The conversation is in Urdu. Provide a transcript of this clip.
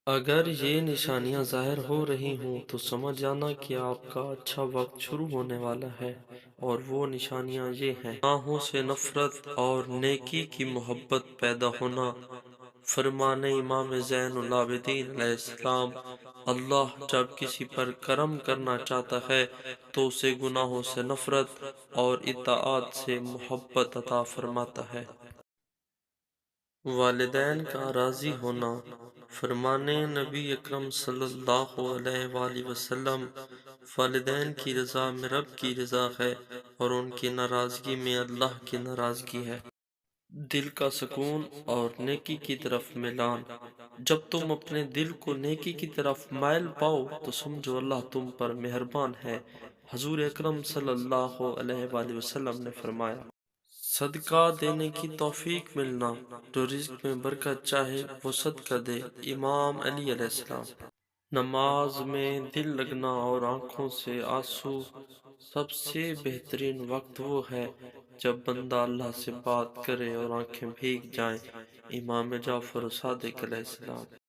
اگر یہ نشانیاں ظاہر ہو رہی ہوں تو سمجھ جانا کہ آپ کا اچھا وقت شروع ہونے والا ہے، اور وہ نشانیاں یہ ہیں: گناہوں سے نفرت اور نیکی کی محبت پیدا ہونا۔ فرمان امام زین العابدین علیہ السلام: اللہ جب کسی پر کرم کرنا چاہتا ہے تو اسے گناہوں سے نفرت اور اطاعت سے محبت عطا فرماتا ہے۔ والدین کا راضی ہونا۔ فرمان نبی اکرم صلی اللہ علیہ وآلہ وسلم: والدین کی رضا میں رب کی رضا ہے، اور ان کی ناراضگی میں اللہ کی ناراضگی ہے۔ دل کا سکون اور نیکی کی طرف میلان۔ جب تم اپنے دل کو نیکی کی طرف مائل پاؤ تو سمجھو اللہ تم پر مہربان ہے۔ حضور اکرم صلی اللہ علیہ وآلہ وسلم نے فرمایا: صدقہ دینے کی توفیق ملنا۔ جو رزق میں برکت چاہے وہ صدقہ دے۔ امام علی علیہ السلام۔ نماز میں دل لگنا اور آنکھوں سے آنسو۔ سب سے بہترین وقت وہ ہے جب بندہ اللہ سے بات کرے اور آنکھیں بھیگ جائیں۔ امام جعفر صادق علیہ السلام۔